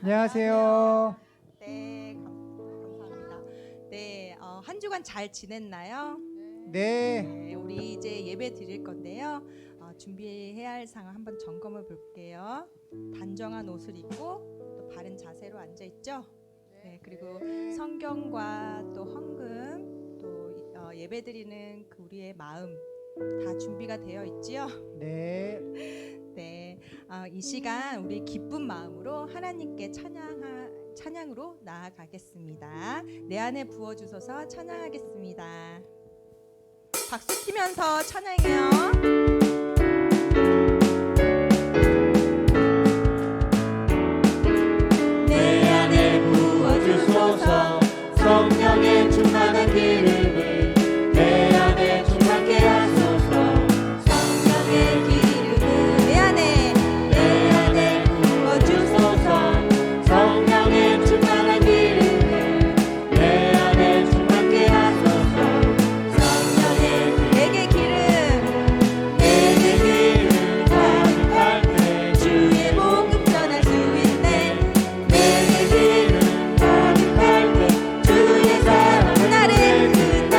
안녕하세요. 네, 감사합니다. 네, 한 주간 잘 지냈나요? 네, 네, 우리 이제 예배 드릴 건데요. 준비해야 할 상황 한번 점검해 볼게요. 단정한 옷을 입고 또 바른 자세로 앉아 있죠. 네, 그리고 성경과 또 헌금 또 예배 드리는 그 우리의 마음 다 준비가 되어 있지요. 네, 네, 이 시간 우리 기쁜 마음으로 하나님께 찬양으로 나아가겠습니다. 내 안에 부어주소서 찬양하겠습니다. 박수 치면서 찬양해요. 내 안에 부어주소서 성령의 충만한 기름을 내 안에 충만케 하소서 성령의 기름을 내 안에 부어주소서 성령의 충만한 기름을 내 안에 충만케 하소서 성령의 내게 기름 내게 기름 가득할 때 주의 복음 전할 수 있네. 내게 기름 가득할 때 주의 사랑 그날은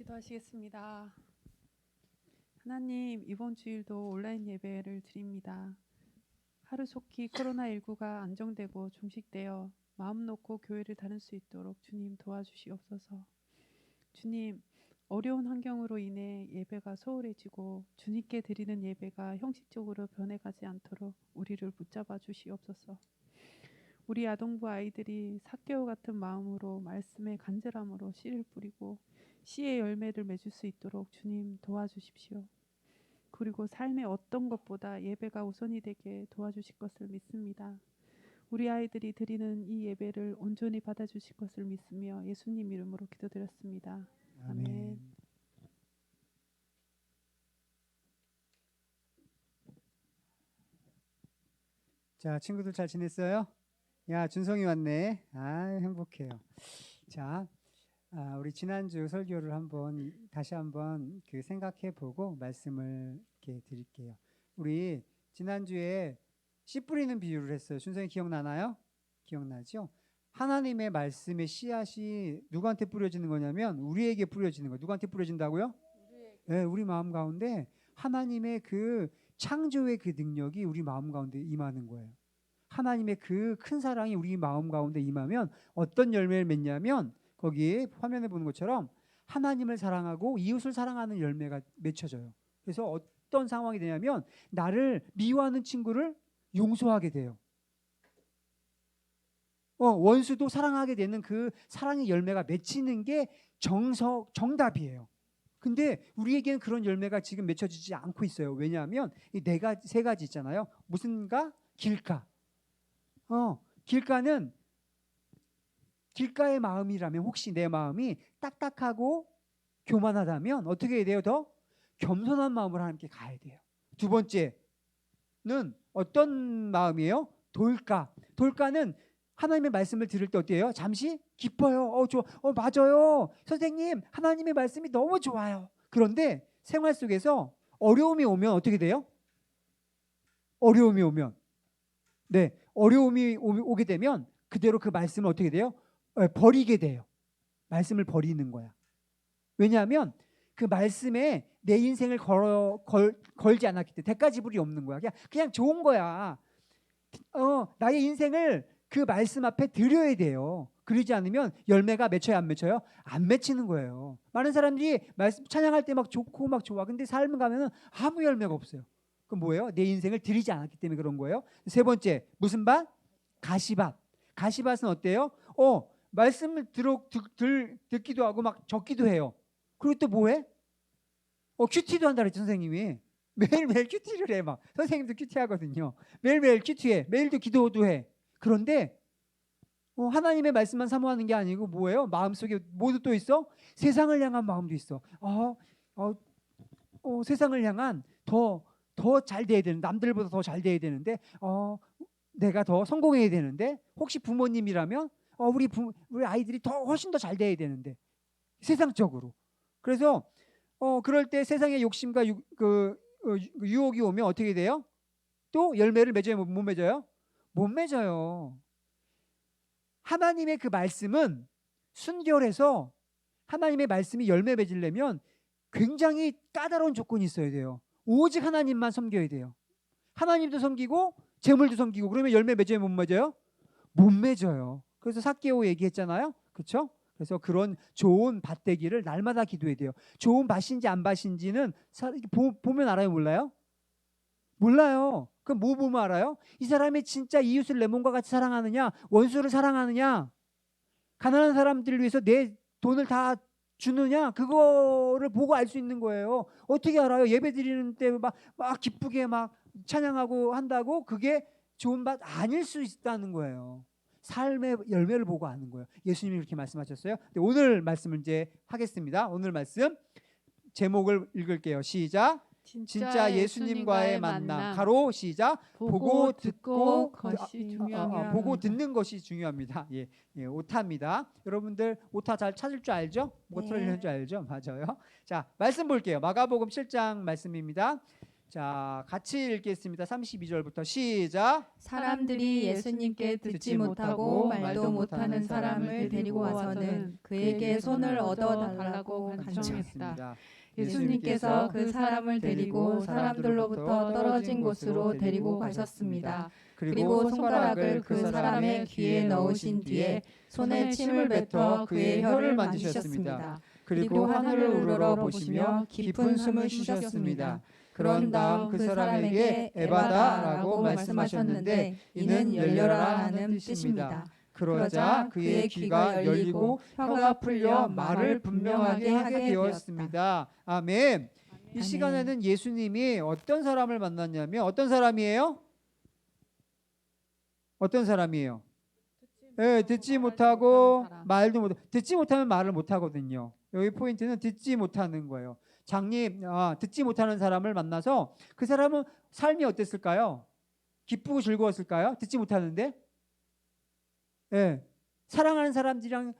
기도하시겠습니다. 하나님, 이번 주일도 온라인 예배를 드립니다. 하루속히 코로나19가 안정되고 종식되어 마음 놓고 교회를 다닐 수 있도록 주님 도와주시옵소서. 주님, 어려운 환경으로 인해 예배가 소홀해지고 주님께 드리는 예배가 형식적으로 변해가지 않도록 우리를 붙잡아 주시옵소서. 우리 아동부 아이들이 삭개와 같은 마음으로 말씀의 간절함으로 씨를 뿌리고 씨의 열매를 맺을 수 있도록 주님 도와주십시오. 그리고 삶의 어떤 것보다 예배가 우선이 되게 도와주실 것을 믿습니다. 우리 아이들이 드리는 이 예배를 온전히 받아주실 것을 믿으며 예수님 이름으로 기도드렸습니다. 아멘. 자, 친구들 잘 지냈어요? 야, 준성이 왔네. 아, 행복해요. 자, 우리 지난주 설교를 다시 한번 생각해보고 말씀을 이렇게 드릴게요. 우리 지난주에 씨 뿌리는 비유를 했어요. 준성이 기억나나요? 기억나죠? 하나님의 말씀의 씨앗이 누구한테 뿌려지는 거냐면 우리에게 뿌려지는 거예요. 누구한테 뿌려진다고요? 네, 우리 마음 가운데 하나님의 그 창조의 그 능력이 우리 마음 가운데 임하는 거예요. 하나님의 그 큰 사랑이 우리 마음 가운데 임하면 어떤 열매를 맺냐면 거기 화면에 보는 것처럼 하나님을 사랑하고 이웃을 사랑하는 열매가 맺혀져요. 그래서 어떤 상황이 되냐면 나를 미워하는 친구를 용서하게 돼요. 원수도 사랑하게 되는 그 사랑의 열매가 맺히는 게 정답이에요. 근데 우리에게는 그런 열매가 지금 맺혀지지 않고 있어요. 왜냐하면 이 세 가지 있잖아요. 무슨가? 길가. 길가의 마음이라면 혹시 내 마음이 딱딱하고 교만하다면 어떻게 해야 돼요? 더 겸손한 마음으로 하나님께 가야 돼요. 두 번째는 어떤 마음이에요? 돌가는 하나님의 말씀을 들을 때 어때요? 잠시 기뻐요. 맞아요. 선생님, 하나님의 말씀이 너무 좋아요. 그런데 생활 속에서 어려움이 오면 어떻게 돼요? 어려움이 오게 되면 그대로 그 말씀을 어떻게 돼요? 버리게 돼요. 말씀을 버리는 거야. 왜냐하면 그 말씀에 내 인생을 걸지 않았기 때문에 대가 지불이 없는 거야. 그냥 좋은 거야. 나의 인생을 그 말씀 앞에 드려야 돼요. 그러지 않으면 열매가 맺혀요, 안 맺혀요? 안 맺히는 거예요. 많은 사람들이 말씀 찬양할 때 막 좋고 막 좋아. 근데 삶을 가면은 아무 열매가 없어요. 그럼 뭐예요? 내 인생을 드리지 않았기 때문에 그런 거예요. 세 번째, 무슨 밭? 가시밭. 가시밭은 어때요? 말씀을 듣기도 하고 막 적기도 해요. 그리고 또 뭐해? 큐티도 한다 그랬죠, 선생님이. 매일매일 큐티를 해. 막 선생님도 큐티 하거든요. 매일매일 큐티해. 매일도 기도도 해. 그런데 하나님의 말씀만 사모하는 게 아니고 뭐예요? 마음속에 뭐도 또 있어? 세상을 향한 마음도 있어. 세상을 향한 더 잘 돼야 되는, 남들보다 더 잘 돼야 되는데 내가 더 성공해야 되는데, 혹시 부모님이라면 우리 아이들이 훨씬 더 잘 돼야 되는데, 세상적으로. 그래서 그럴 때 세상의 욕심과 유혹이 오면 어떻게 돼요? 또 열매를 맺어요? 못 맺어요? 못 맺어요. 하나님의 그 말씀은 순결해서 하나님의 말씀이 열매 맺으려면 굉장히 까다로운 조건이 있어야 돼요. 오직 하나님만 섬겨야 돼요. 하나님도 섬기고 재물도 섬기고. 그러면 열매 맺어요? 못 맺어요? 못 맺어요. 그래서 삭개오 얘기했잖아요. 그렇죠? 그래서 그런 좋은 밭 되기를 날마다 기도해야 돼요. 좋은 밭인지 안 밭인지는 보면 알아요? 몰라요? 몰라요. 그럼 뭐 보면 알아요? 이 사람이 진짜 이웃을 내 몸과 같이 사랑하느냐, 원수를 사랑하느냐, 가난한 사람들을 위해서 내 돈을 다 주느냐, 그거를 보고 알 수 있는 거예요. 어떻게 알아요? 예배 드리는 때 막 기쁘게 막 찬양하고 한다고 그게 좋은 밭 아닐 수 있다는 거예요. 삶의 열매를 보고 아는 거예요. 예수님이 그렇게 말씀하셨어요. 오늘 말씀을 이제 하겠습니다. 오늘 말씀 제목을 읽을게요. 시작. 진짜 예수님과의 만남. 가로 시작. 보고 듣고 것이 중요합니다. 보고 듣는 것이 중요합니다. 예, 오타입니다. 여러분들 오타 잘 찾을 줄 알죠? 뭐가 틀리는 줄 알죠? 맞아요. 자, 말씀 볼게요. 마가복음 7장 말씀입니다. 자, 같이 읽겠습니다. 32절부터 시작. 사람들이 예수님께 듣지 못하고 말도 못하는 사람을 데리고 와서는 그에게 손을 얻어달라고 간청했다. 간청했습니다. 예수님께서 그 사람을 데리고 사람들로부터 떨어진 곳으로 데리고 가셨습니다. 그리고 손가락을 그 사람의 귀에 넣으신 뒤에 손에 침을 뱉어 그의 혀를 만지셨습니다. 그리고 하늘을 우러러 보시며 깊은 숨을 쉬셨습니다. 그런 다음 그 사람에게 에바다라고 말씀하셨는데 이는 열려라 하는 뜻입니다. 그러자 그의 귀가 열리고 혀가 풀려 말을 분명하게 하게 되었습니다. 아멘. 이 아멘. 시간에는 예수님이 어떤 사람을 만났냐면 어떤 사람이에요? 어떤 사람이에요? 듣지 못하고 말도 못 듣지 못하면 말을 못 하거든요. 여기 포인트는 듣지 못하는 거예요. 장님, 듣지 못하는 사람을 만나서 그 사람은 삶이 어땠을까요? 기쁘고 즐거웠을까요? 듣지 못하는데, 사랑하는 사람들이랑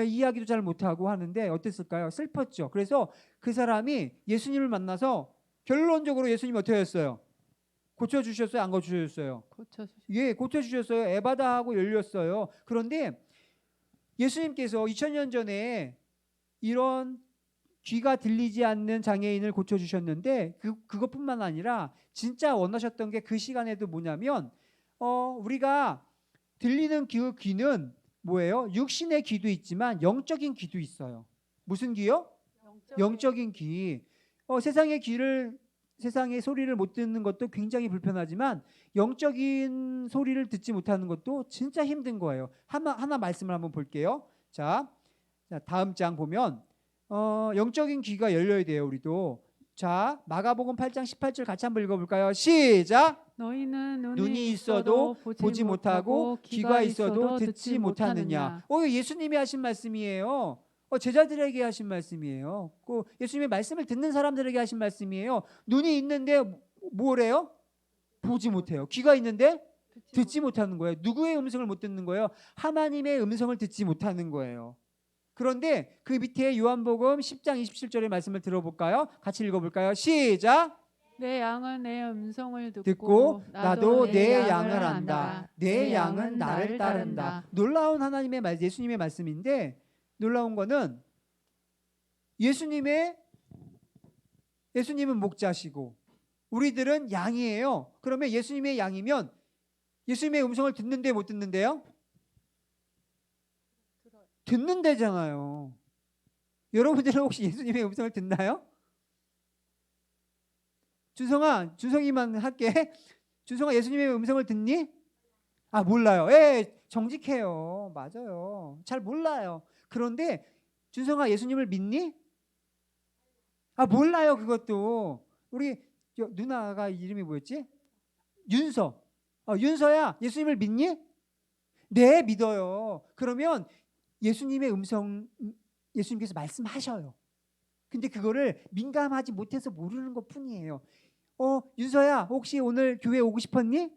이야기도 잘 못하고 하는데 어땠을까요? 슬펐죠. 그래서 그 사람이 예수님을 만나서 결론적으로 예수님이 어떻게 했어요? 고쳐주셨어요? 안 고쳐주셨어요? 예, 고쳐주셨어요. 에바다하고 열렸어요. 그런데 예수님께서 2000년 전에 이런 귀가 들리지 않는 장애인을 고쳐주셨는데 그것뿐만 아니라 진짜 원하셨던 게 그 시간에도 뭐냐면 우리가 들리는 귀는 뭐예요? 육신의 귀도 있지만 영적인 귀도 있어요. 무슨 귀요? 영적인 귀. 세상의 소리를 못 듣는 것도 굉장히 불편하지만 영적인 소리를 듣지 못하는 것도 진짜 힘든 거예요. 하나 말씀을 한번 볼게요. 자, 다음 장 보면 영적인 귀가 열려야 돼요. 우리도. 자, 마가복음 8장 18절 같이 한번 읽어볼까요? 시작. 너희는 눈이 있어도 보지 못하고 귀가 있어도 듣지 못하느냐. 예수님이 하신 말씀이에요. 제자들에게 하신 말씀이에요. 예수님의 말씀을 듣는 사람들에게 하신 말씀이에요. 눈이 있는데 뭐래요? 보지 못해요. 귀가 있는데 듣지 못하는 거예요. 누구의 음성을 못 듣는 거예요? 하나님의 음성을 듣지 못하는 거예요. 그런데 그 밑에 요한복음 10장 27절의 말씀을 들어볼까요? 같이 읽어볼까요? 시작. 내 양은 내 음성을 듣고 나도 내 양을 안다. 안다. 내 양은 나를 따른다. 놀라운 하나님의 말, 예수님의 말씀인데 놀라운 거는 예수님은 목자시고 우리들은 양이에요. 그러면 예수님의 양이면 예수님의 음성을 듣는데 못 듣는데요? 듣는데잖아요. 여러분들은 혹시 예수님의 음성을 듣나요? 준성이만 할게. 준성아, 예수님의 음성을 듣니? 몰라요. 정직해요. 맞아요. 잘 몰라요. 그런데 준성아, 예수님을 믿니? 몰라요. 그것도. 우리 누나가 이름이 뭐였지? 윤서. 윤서야, 예수님을 믿니? 네, 믿어요. 그러면 예수님의 음성, 예수님께서 말씀하셔요. 근데 그거를 민감하지 못해서 모르는 것 뿐이에요. 윤서야, 혹시 오늘 교회 오고 싶었니?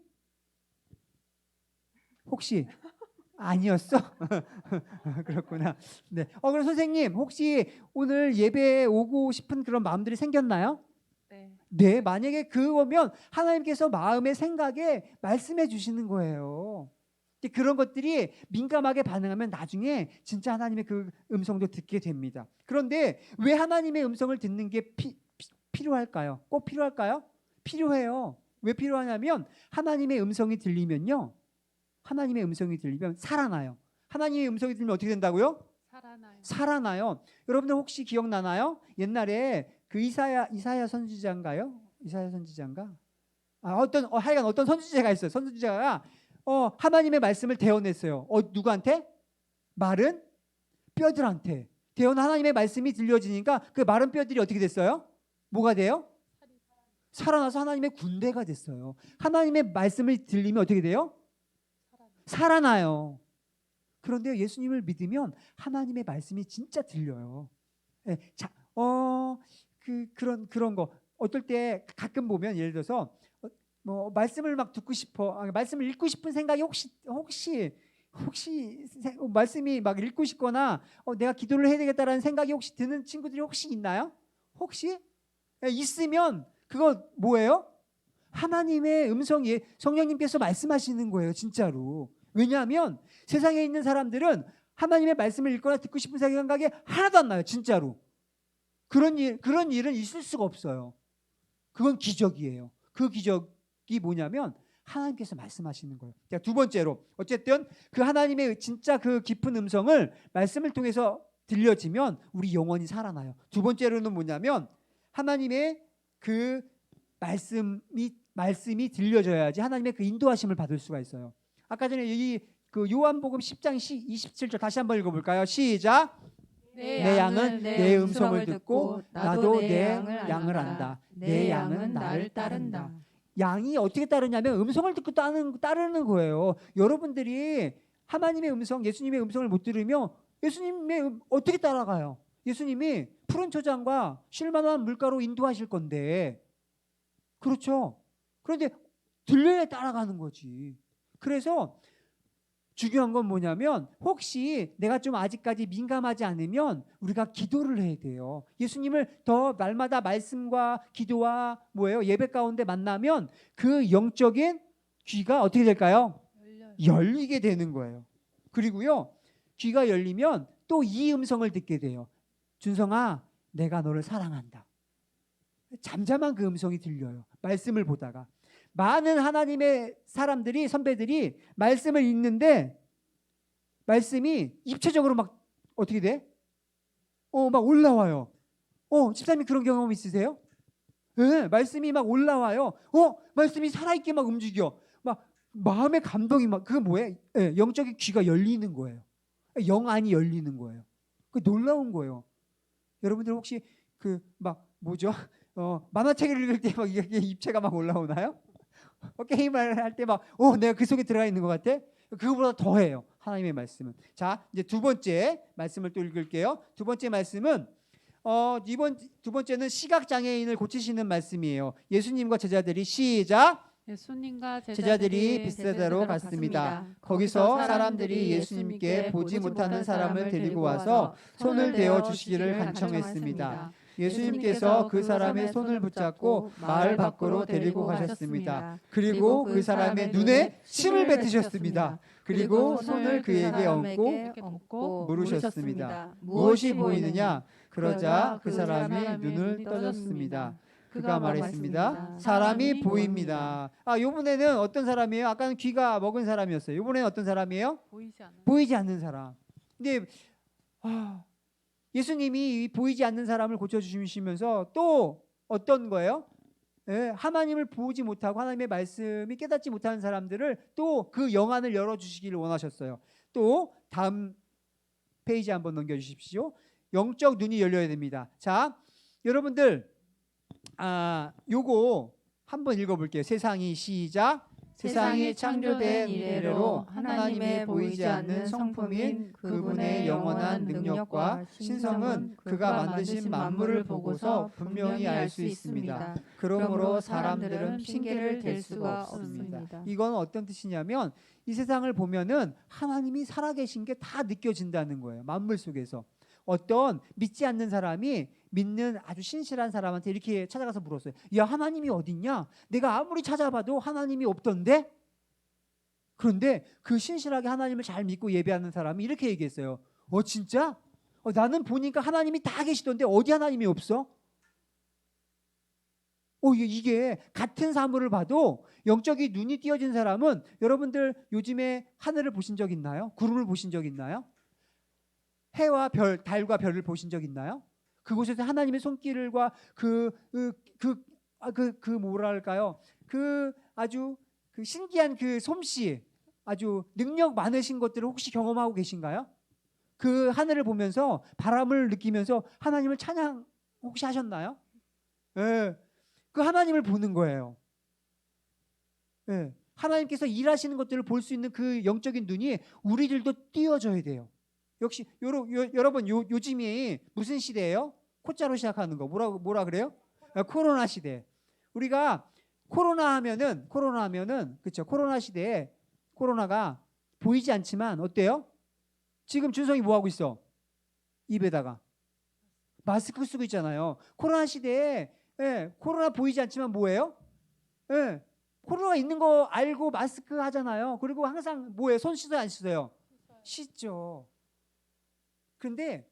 혹시 아니었어? 그렇구나. 네. 그럼 선생님, 혹시 오늘 예배에 오고 싶은 그런 마음들이 생겼나요? 네. 만약에 그거면 하나님께서 마음의 생각에 말씀해 주시는 거예요. 그런 것들이 민감하게 반응하면 나중에 진짜 하나님의 그 음성도 듣게 됩니다. 그런데 왜 하나님의 음성을 듣는 게 필요할까요? 꼭 필요할까요? 필요해요. 왜 필요하냐면 하나님의 음성이 들리면요. 하나님의 음성이 들리면 살아나요. 하나님의 음성이 들리면 어떻게 된다고요? 살아나요. 여러분들 혹시 기억나나요? 옛날에 그 이사야 선지자인가요? 이사야 선지자인가? 하여간 어떤 선지자가 있어요. 선지자가 하나님의 말씀을 대언했어요. 누구한테? 마른 뼈들한테. 대언 하나님의 말씀이 들려지니까 그 마른 뼈들이 어떻게 됐어요? 뭐가 돼요? 살아나서 하나님의 군대가 됐어요. 하나님의 말씀을 들리면 어떻게 돼요? 살아나요. 그런데 예수님을 믿으면 하나님의 말씀이 진짜 들려요. 그런 거 어떨 때 가끔 보면 예를 들어서 말씀을 막 듣고 싶어, 말씀을 읽고 싶은 생각이 혹시 말씀이 막 읽고 싶거나 내가 기도를 해야 되겠다라는 생각이 혹시 드는 친구들이 혹시 있나요? 혹시 있으면 그거 뭐예요? 하나님의 음성이 성령님께서 말씀하시는 거예요, 진짜로. 왜냐하면 세상에 있는 사람들은 하나님의 말씀을 읽거나 듣고 싶은 생각이 하나도 안 나요, 진짜로. 그런 일은 있을 수가 없어요. 그건 기적이에요. 그 기적이 뭐냐면 하나님께서 말씀하시는 거예요. 자, 두 번째로, 어쨌든 그 하나님의 진짜 그 깊은 음성을 말씀을 통해서 들려지면 우리 영혼이 살아나요. 두 번째로는 뭐냐면 하나님의 그 말씀이 들려져야지 하나님의 그 인도하심을 받을 수가 있어요. 아까 전에 이 그 요한복음 10장 27절 다시 한번 읽어볼까요? 시작. 내 양은 내 음성을 듣고 나도 내 양을 안다. 내 양은 나를 따른다. 양이 어떻게 따르냐면 음성을 듣고 따르는 거예요. 여러분들이 하나님의 음성, 예수님의 음성을 못 들으면 예수님의 어떻게 따라가요? 예수님이 푸른 초장과 쉴만한 물가로 인도하실 건데, 그렇죠? 그런데 들려야 따라가는 거지. 그래서 중요한 건 뭐냐면 혹시 내가 좀 아직까지 민감하지 않으면 우리가 기도를 해야 돼요. 예수님을 더 날마다 말씀과 기도와 예배 가운데 만나면 그 영적인 귀가 어떻게 될까요? 열리게 되는 거예요. 그리고요, 귀가 열리면 또 이 음성을 듣게 돼요. 준성아, 내가 너를 사랑한다. 잠잠한 그 음성이 들려요. 말씀을 보다가. 많은 하나님의 사람들이, 선배들이 말씀을 읽는데 말씀이 입체적으로 막 어떻게 돼? 막 올라와요. 집사님 그런 경험 있으세요? 네, 말씀이 막 올라와요. 말씀이 살아있게 막 움직여. 막 마음의 감동이 막, 그게 뭐예요? 네, 영적인 귀가 열리는 거예요. 영안이 열리는 거예요. 그 놀라운 거예요. 여러분들 혹시 만화책을 읽을 때 막 이게 입체가 막 올라오나요? 게임을 할 때 막 내가 그 속에 들어가 있는 것 같아? 그거보다 더해요, 하나님의 말씀은. 자, 이제 두 번째 말씀을 또 읽을게요. 두 번째 말씀은 두 번째는 시각 장애인을 고치시는 말씀이에요. 예수님과 제자들이 시작. 예수님과 제자들이 벳세다로 갔습니다. 거기서 사람들이 예수님께 보지 못하는 사람을 데리고 와서 손을 대어 주시기를 간청했습니다. 예수님께서 그 사람의 손을 붙잡고 마을 밖으로 데리고 가셨습니다. 그리고 그 사람의 눈에 침을 뱉으셨습니다. 그리고 손을 그에게 얹고 물으셨습니다. 무엇이 보이느냐? 그러자 그 사람이 눈을 떠졌습니다. 그가 말했습니다. 사람이 보입니다. 이번에는 어떤 사람이에요? 아까는 귀가 먹은 사람이었어요. 이번에는 어떤 사람이에요? 보이지 않는 사람. 근데 예수님이 보이지 않는 사람을 고쳐주시면서 또 어떤 거예요? 하나님을 보지 못하고 하나님의 말씀이 깨닫지 못하는 사람들을 또 그 영안을 열어주시기를 원하셨어요. 또 다음 페이지 한번 넘겨주십시오. 영적 눈이 열려야 됩니다. 자, 여러분들 요거 한번 읽어볼게요. 세상이 시작. 세상이 창조된 이래로 하나님의 보이지 않는 성품인 그분의 영원한 능력과 신성은 그가 만드신 만물을 보고서 분명히 알 수 있습니다. 그러므로 사람들은 핑계를 댈 수가 없습니다. 이건 어떤 뜻이냐면 이 세상을 보면은 하나님이 살아계신 게 다 느껴진다는 거예요. 만물 속에서. 어떤 믿지 않는 사람이 믿는 아주 신실한 사람한테 이렇게 찾아가서 물었어요. 야, 하나님이 어딨냐? 내가 아무리 찾아봐도 하나님이 없던데? 그런데 그 신실하게 하나님을 잘 믿고 예배하는 사람이 이렇게 얘기했어요. 진짜? 나는 보니까 하나님이 다 계시던데 어디 하나님이 없어? 이게 같은 사물을 봐도 영적인 눈이 띄어진 사람은, 여러분들 요즘에 하늘을 보신 적 있나요? 구름을 보신 적 있나요? 해와 별, 달과 별을 보신 적 있나요? 그곳에서 하나님의 손길과 뭐랄까요? 아주 신기한 그 솜씨, 아주 능력 많으신 것들을 혹시 경험하고 계신가요? 그 하늘을 보면서 바람을 느끼면서 하나님을 찬양 혹시 하셨나요? 네. 그 하나님을 보는 거예요. 네. 하나님께서 일하시는 것들을 볼 수 있는 그 영적인 눈이 우리들도 띄어져야 돼요. 역시 여러분 요즘이 무슨 시대예요? 코자로 시작하는 거 뭐라 그래요? 코로나 시대. 우리가 코로나 하면은 그렇죠. 코로나 시대에 코로나가 보이지 않지만 어때요? 지금 준성이 뭐 하고 있어? 입에다가 마스크 쓰고 있잖아요. 코로나 시대에 코로나 보이지 않지만 뭐예요? 예. 코로나가 있는 거 알고 마스크 하잖아요. 그리고 항상 뭐예요? 손 씻어요, 안 씻어요? 씻죠. 그런데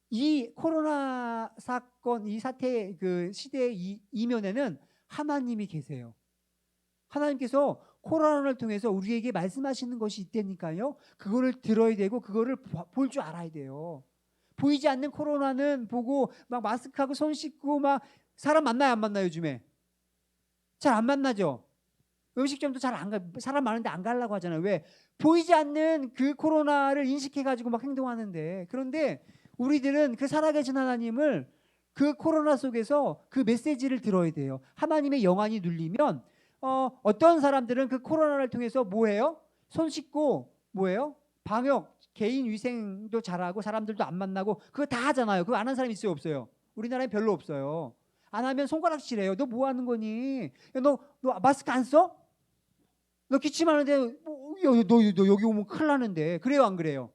이 코로나 사건, 이 사태, 그 시대의 이면에는 하나님이 계세요. 하나님께서 코로나를 통해서 우리에게 말씀하시는 것이 있다니까요. 그거를 들어야 되고 그거를 볼 줄 알아야 돼요. 보이지 않는 코로나는 보고 막 마스크하고 손 씻고 막 사람 만나요, 안 만나요, 요즘에? 잘 안 만나죠. 음식점도 잘 안 가, 사람 많은데 안 가려고 하잖아요. 왜? 보이지 않는 그 코로나를 인식해가지고 막 행동하는데, 그런데 우리들은 그 살아계신 하나님을 그 코로나 속에서 그 메시지를 들어야 돼요. 하나님의 영안이 눌리면 어떤 사람들은 그 코로나를 통해서 뭐해요? 손 씻고 뭐해요? 방역, 개인 위생도 잘하고 사람들도 안 만나고 그거 다 하잖아요. 그거 안 한 사람 있어요, 없어요? 우리나라에 별로 없어요. 안 하면 손가락질해요. 너 뭐 하는 거니? 야, 너 마스크 안 써? 너 기침하는데 너 여기 오면 큰일 나는데. 그래요, 안 그래요?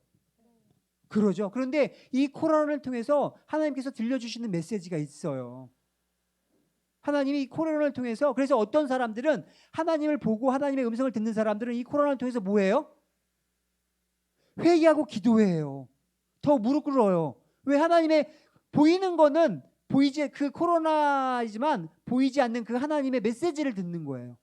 그러죠. 그런데 이 코로나를 통해서 하나님께서 들려주시는 메시지가 있어요. 하나님이 이 코로나를 통해서, 그래서 어떤 사람들은 하나님을 보고 하나님의 음성을 듣는 사람들은 이 코로나를 통해서 뭐해요? 회개하고 기도해요. 더 무릎 꿇어요. 왜? 하나님의 보이는 거는 보이지, 그 코로나이지만 보이지 않는 그 하나님의 메시지를 듣는 거예요.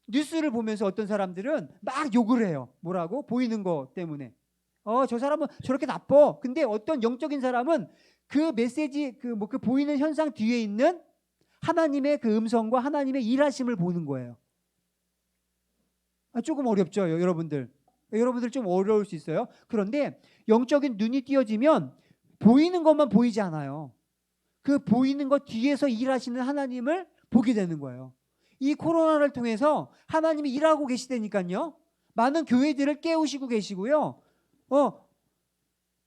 뉴스를 보면서 어떤 사람들은 막 욕을 해요. 뭐라고? 보이는 거 때문에. 저 사람은 저렇게 나빠. 근데 어떤 영적인 사람은 그 메시지, 그 보이는 현상 뒤에 있는 하나님의 그 음성과 하나님의 일하심을 보는 거예요. 조금 어렵죠, 여러분들. 여러분들 좀 어려울 수 있어요. 그런데 영적인 눈이 띄어지면 보이는 것만 보이지 않아요. 그 보이는 것 뒤에서 일하시는 하나님을 보게 되는 거예요. 이 코로나를 통해서 하나님이 일하고 계시다니까요. 많은 교회들을 깨우시고 계시고요.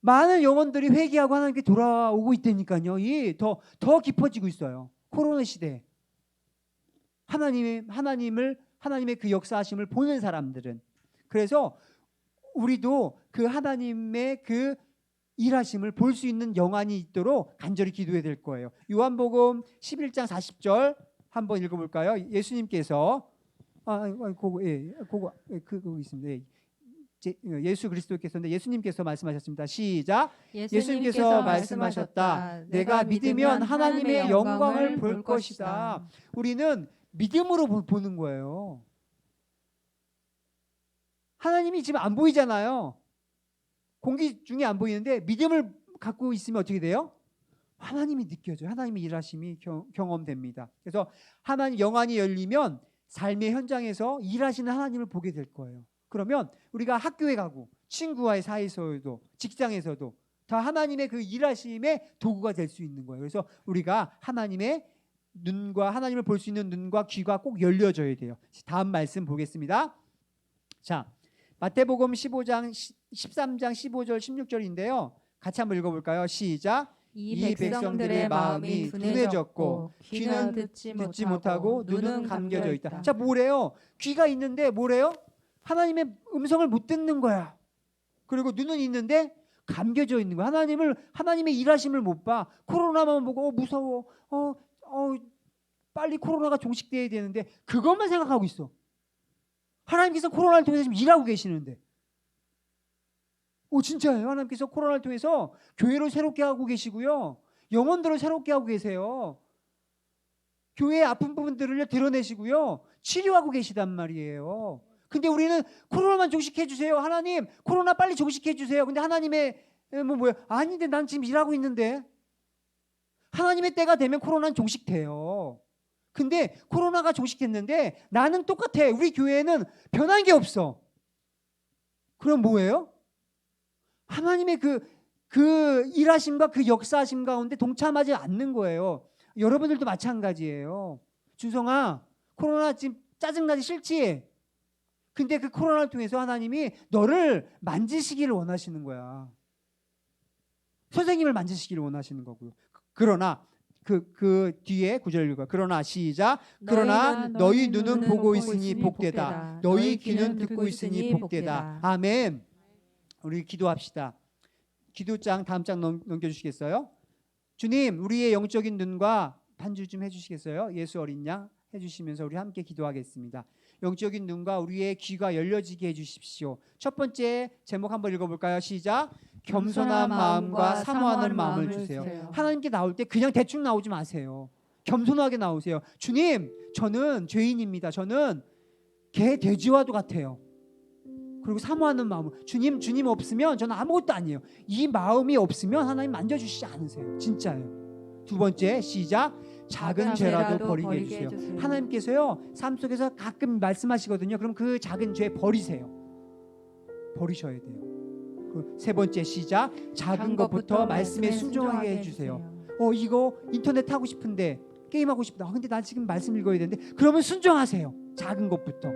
많은 영혼들이 회개하고 하나님께 돌아오고 있다니까요. 더 깊어지고 있어요. 코로나 시대에. 하나님의 그 역사하심을 보는 사람들은. 그래서 우리도 그 하나님의 그 일하심을 볼 수 있는 영안이 있도록 간절히 기도해야 될 거예요. 요한복음 11장 40절 한번 읽어볼까요? 예수님께서 그거 있습니다. 예수 그리스도께서인데 예수님께서 말씀하셨습니다. 시작. 예수님께서 말씀하셨다. 내가 믿으면 하나님의 영광을 볼 것이다. 우리는 믿음으로 보는 거예요. 하나님이 지금 안 보이잖아요. 공기 중에 안 보이는데 믿음을 갖고 있으면 어떻게 돼요? 하나님이 느껴져요. 하나님의 일하심이 경험됩니다. 그래서 하나님 영안이 열리면 삶의 현장에서 일하시는 하나님을 보게 될 거예요. 그러면 우리가 학교에 가고 친구와의 사이에서도 직장에서도 다 하나님의 그 일하심의 도구가 될 수 있는 거예요. 그래서 우리가 하나님의 눈과 하나님을 볼 수 있는 눈과 귀가 꼭 열려져야 돼요. 다음 말씀 보겠습니다. 자, 마태복음 13장 15절 16절인데요. 같이 한번 읽어볼까요? 시작. 이 백성들의 마음이 둔해졌고 귀는 듣지 못하고 눈은 감겨져 있다. 자, 뭐래요? 귀가 있는데 뭐래요? 하나님의 음성을 못 듣는 거야. 그리고 눈은 있는데 감겨져 있는 거야. 하나님의 일하심을 못 봐. 코로나만 보고 무서워. 빨리 코로나가 종식돼야 되는데 그것만 생각하고 있어. 하나님께서 코로나를 통해서 지금 일하고 계시는데. 진짜예요. 하나님께서 코로나를 통해서 교회를 새롭게 하고 계시고요. 영혼들을 새롭게 하고 계세요. 교회의 아픈 부분들을 드러내시고요. 치료하고 계시단 말이에요. 근데 우리는 코로나만 종식해 주세요. 하나님, 코로나 빨리 종식해 주세요. 근데 하나님의 뭐예요? 아닌데 난 지금 일하고 있는데. 하나님의 때가 되면 코로나는 종식돼요. 근데 코로나가 종식됐는데 나는 똑같아. 우리 교회는 변한 게 없어. 그럼 뭐예요? 하나님의 그 일하심과 그 역사하심 가운데 동참하지 않는 거예요. 여러분들도 마찬가지예요. 준성아, 코로나 지금 짜증나지 싫지? 근데 그 코로나를 통해서 하나님이 너를 만지시기를 원하시는 거야. 선생님을 만지시기를 원하시는 거고요. 그러나 그 뒤에 구절 읽어요. 그러나 시작. 그러나 너희 눈은 보고 있으니 복되다. 너희 귀는 듣고 있으니 복되다. 아멘. 우리 기도합시다. 기도장 다음 장 넘겨주시겠어요? 주님, 우리의 영적인 눈과 반주 좀 해주시겠어요? 예수 어린 양 해주시면서 우리 함께 기도하겠습니다. 영적인 눈과 우리의 귀가 열려지게 해주십시오. 첫 번째 제목 한번 읽어볼까요? 시작. 겸손한 마음과 사모하는 마음을 주세요. 하나님께 나올 때 그냥 대충 나오지 마세요. 겸손하게 나오세요. 주님, 저는 죄인입니다. 저는 개 돼지와도 같아요. 그리고 사모하는 마음, 주님 없으면 저는 아무것도 아니에요. 이 마음이 없으면 하나님 만져주시지 않으세요. 진짜예요. 두 번째 시작. 작은 죄라도 버리게 해주세요. 하나님께서요 삶 속에서 가끔 말씀하시거든요. 그럼 그 작은 죄 버리세요. 버리셔야 돼요. 세 번째 시작. 작은 것부터 말씀에 순종하게 해주세요. 이거 인터넷 하고 싶은데 게임하고 싶다. 근데 나 지금 말씀 읽어야 되는데 그러면 순종하세요. 작은 것부터.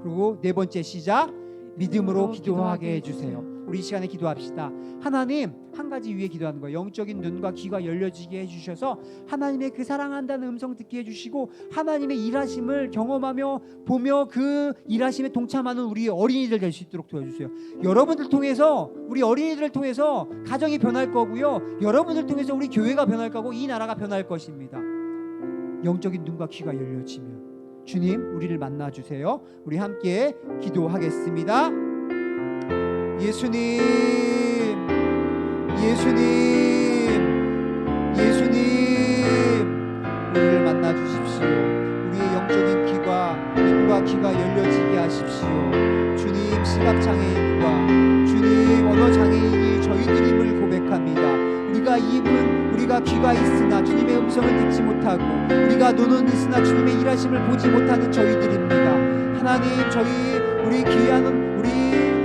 그리고 네 번째 시작. 믿음으로 기도하게 해주세요. 우리 이 시간에 기도합시다. 하나님, 한 가지 위에 기도하는 거예요. 영적인 눈과 귀가 열려지게 해주셔서 하나님의 그 사랑한다는 음성 듣게 해주시고 하나님의 일하심을 경험하며 보며 그 일하심에 동참하는 우리 어린이들 될 수 있도록 도와주세요. 여러분들 통해서, 우리 어린이들을 통해서 가정이 변할 거고요, 여러분들 통해서 우리 교회가 변할 거고 이 나라가 변할 것입니다. 영적인 눈과 귀가 열려지면 주님, 우리를 만나주세요. 우리 함께 기도하겠습니다. 예수님, 우리를 만나주십시오. 우리의 영적인 눈과 귀가 열려지게 하십시오. 주님, 시각장애인과 주님, 언어장애인이 저희들임을 고백합니다. 우리가 귀가 있으나 주님의 음성을 듣지 못하고 우리가 눈은 있으나 주님의 일하심을 보지 못하는 저희들입니다. 하나님, 우리 귀하는 우리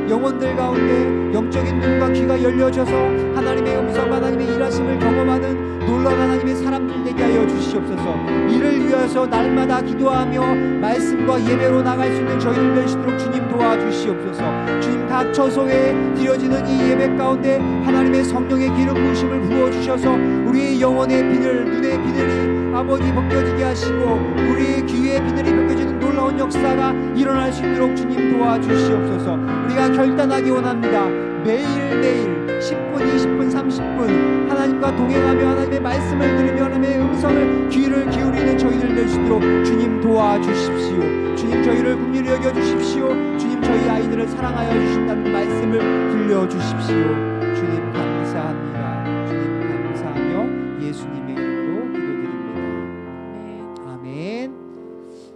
영혼들 가운데 영적인 눈과 귀가 열려져서 하나님의 음성, 하나님의 일하심을 경험하는 놀라운 하나님의 사람들 되게 하여 주시옵소서. 이를 위해서 날마다 기도하며 말씀과 예배로 나갈 수 있는 저희들 될 수 있도록 주님 도와주시옵소서. 주님, 각 처소에 드려지는 이 예배 가운데 하나님의 성령의 기름 부으심을 부어주셔서 우리의 영혼의 비늘, 눈의 비늘이 아버지 벗겨지게 하시고 우리의 귀의 비늘이 벗겨지는 놀라운 역사가 일어날 수 있도록 주님 도와주시옵소서. 우리가 결단하기 원합니다. 매일매일 10분, 20분, 30분 하나님과 동행하며 하나님의 말씀을 들으며 하나님의 음성을 귀를 기울이는 저희들 될 수 있도록 주님 도와주십시오. 주님, 저희를 긍휼히 여겨주십시오. 주님, 저희 아이들을 사랑하여 주신다는 말씀을 들려주십시오. 주님, 감사합니다. 주님, 감사하며 예수님의 이름으로 기도드립니다. 아멘.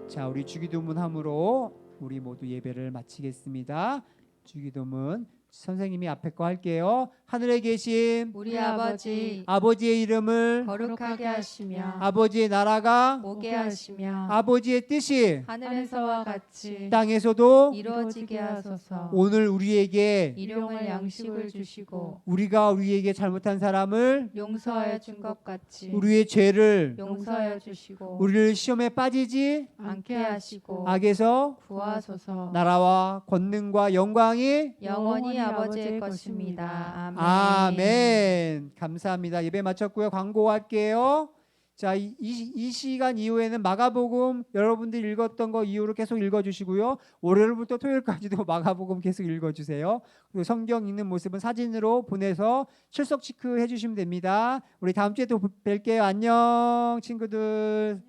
자, 우리 주기도문 함으로 우리 모두 예배를 마치겠습니다. 주기도문 선생님이 앞에 거 할게요. 하늘에 계신 우리 아버지, 아버지의 이름을 거룩하게 하시며 아버지의 나라가 오게 하시며 아버지의 뜻이 하늘에서와 같이 땅에서도 이루어지게 하소서. 오늘 우리에게 일용할 양식을 주시고 우리가 우리에게 잘못한 사람을 용서하여 준 것 같이 우리의 죄를 용서하여 주시고 우리를 시험에 빠지지 않게 하시고 악에서 구하소서. 나라와 권능과 영광이 영원히 아버지의 것입니다. 아멘. 감사합니다. 예배 마쳤고요. 광고할게요. 자, 이 시간 이후에는 마가복음 여러분들이 읽었던 거 이후로 계속 읽어주시고요. 월요일부터 토요일까지도 마가복음 계속 읽어주세요. 그리고 성경 읽는 모습은 사진으로 보내서 출석 체크해 주시면 됩니다. 우리 다음 주에 또 뵐게요. 안녕, 친구들.